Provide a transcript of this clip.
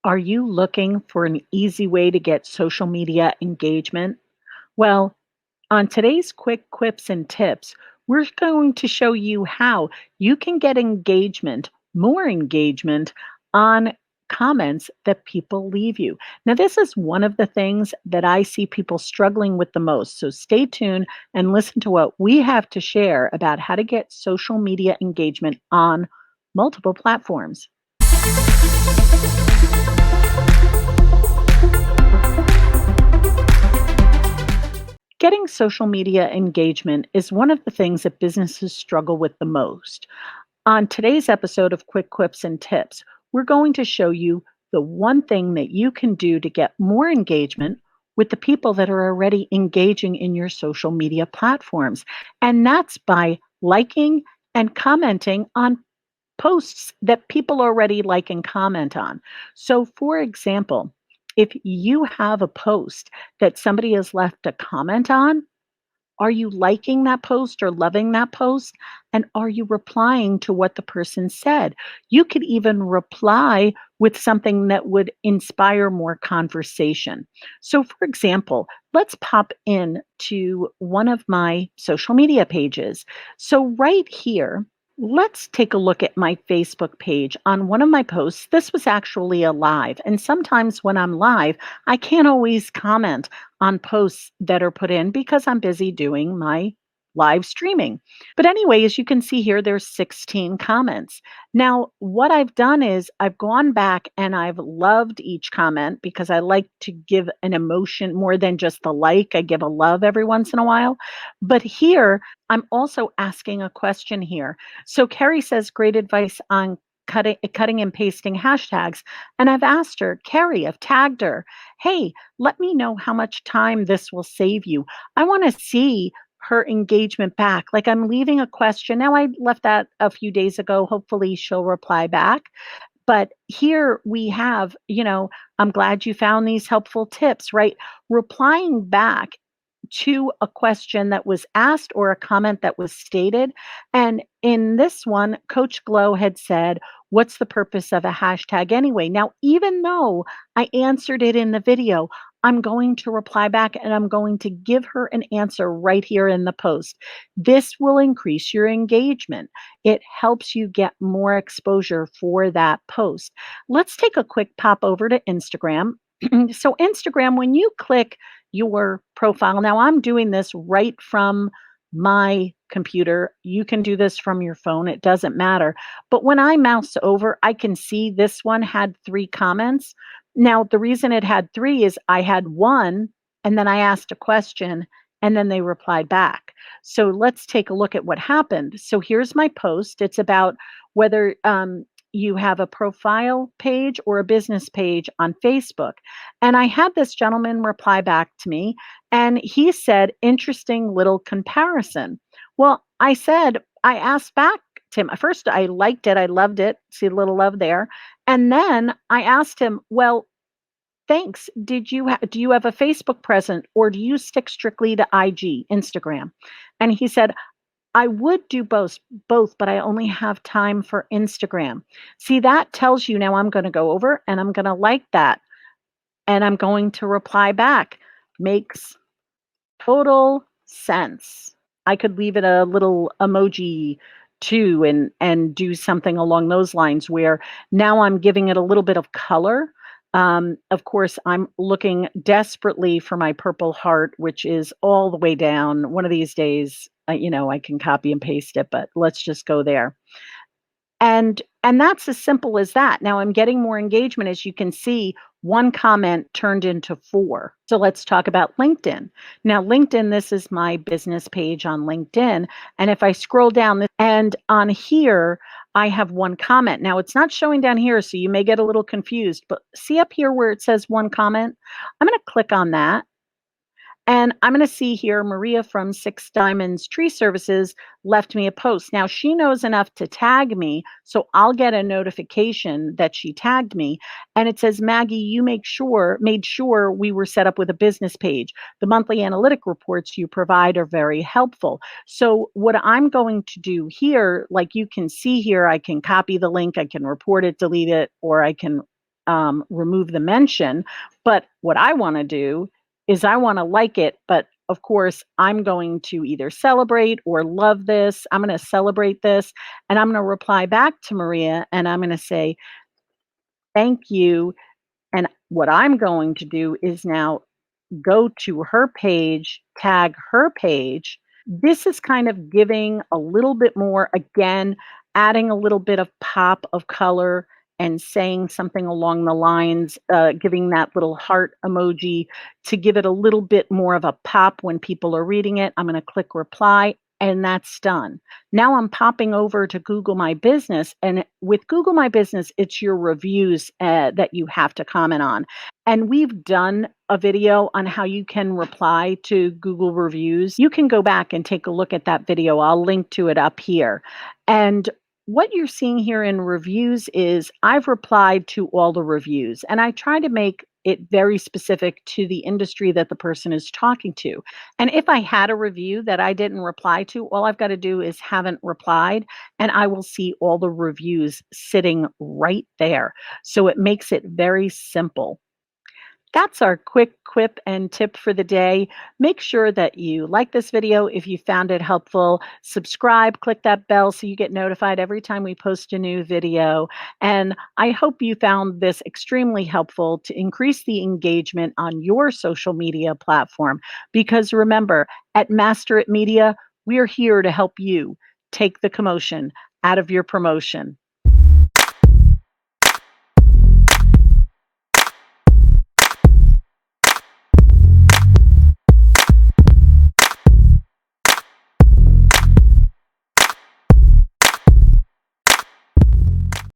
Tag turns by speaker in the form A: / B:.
A: Are you looking for an easy way to get social media engagement? Well, on today's quick quips and tips, we're going to show you how you can get engagement, more engagement on comments that people leave you. Now, this is one of the things that I see people struggling with the most. So stay tuned and listen to what we have to share about how to get social media engagement on multiple platforms. Getting social media engagement is one of the things that businesses struggle with the most. On today's episode of Quick Quips and Tips, we're going to show you the one thing that you can do to get more engagement with the people that are already engaging in your social media platforms. And that's by liking and commenting on posts that people already like and comment on. So, for example, if you have a post that somebody has left a comment on, are you liking that post or loving that post? And are you replying to what the person said? You could even reply with something that would inspire more conversation. So, for example, let's pop in to one of my social media pages. So, right here, let's take a look at my Facebook page. On one of my posts, this was actually a live. And sometimes when I'm live, I can't always comment on posts that are put in because I'm busy doing my live streaming. But anyway, as you can see here, there's 16 comments. Now, what I've done is I've gone back and I've loved each comment because I like to give an emotion more than just the like. I give a love every once in a while. But here, I'm also asking a question here. So Carrie says, great advice on cutting and pasting hashtags. And I've asked her, Carrie, I've tagged her, hey, let me know how much time this will save you. I want to see her engagement back. Like I'm leaving a question. Now I left that a few days ago. Hopefully she'll reply back. But here we have, I'm glad you found these helpful tips, right? Replying back to a question that was asked or a comment that was stated. And in this one, Coach Glow had said, what's the purpose of a hashtag anyway? Now, even though I answered it in the video, I'm going to reply back and I'm going to give her an answer right here in the post. This will increase your engagement. It helps you get more exposure for that post. Let's take a quick pop over to Instagram. So, Instagram, when you click your profile, now I'm doing this right from my computer. You can do this from your phone, it doesn't matter. But when I mouse over, I can see this one had 3 comments. Now, the reason it had 3 is I had one, and then I asked a question, and then they replied back. So let's take a look at what happened. So here's my post. It's about whether you have a profile page or a business page on Facebook. And I had this gentleman reply back to me, and he said, interesting little comparison. Well, I asked back to him. At first, I liked it. I loved it. See a little love there. And then I asked him, well, thanks. Do you have a Facebook present or do you stick strictly to IG, Instagram? And he said, I would do both, but I only have time for Instagram. See, that tells you now I'm going to go over and I'm going to like that and I'm going to reply back. Makes total sense. I could leave it a little emoji too and do something along those lines where now I'm giving it a little bit of color. Of course, I'm looking desperately for my purple heart, which is all the way down. One of these days, I can copy and paste it, but let's just go there. And that's as simple as that. Now I'm getting more engagement. As you can see, one comment turned into 4. So let's talk about LinkedIn. Now, LinkedIn, this is my business page on LinkedIn. And if I scroll down and on here, I have one comment. Now it's not showing down here, so you may get a little confused, but see up here where it says one comment? I'm going to click on that. And I'm going to see here Maria from Six Diamonds Tree Services left me a post. Now she knows enough to tag me, so I'll get a notification that she tagged me. And it says, Maggie, you made sure we were set up with a business page. The monthly analytic reports you provide are very helpful. So what I'm going to do here, like you can see here, I can copy the link, I can report it, delete it, or I can remove the mention. But what I want to do is I want to like it, but of course, I'm going to either celebrate or love this. I'm going to celebrate this and I'm going to reply back to Maria and I'm going to say, thank you. And what I'm going to do is now go to her page, tag her page. This is kind of giving a little bit more, again, adding a little bit of pop of color and saying something along the lines, giving that little heart emoji to give it a little bit more of a pop when people are reading it. I'm going to click reply. And that's done. Now I'm popping over to Google My Business. And with Google My Business, it's your reviews that you have to comment on. And we've done a video on how you can reply to Google reviews. You can go back and take a look at that video. I'll link to it up here. And what you're seeing here in reviews is I've replied to all the reviews and I try to make it very specific to the industry that the person is talking to. And if I had a review that I didn't reply to, all I've got to do is haven't replied and I will see all the reviews sitting right there. So it makes it very simple. That's our quick quip and tip for the day. Make sure that you like this video if you found it helpful. Subscribe, click that bell so you get notified every time we post a new video. And I hope you found this extremely helpful to increase the engagement on your social media platform. Because remember, at Master It Media, we're here to help you take the commotion out of your promotion.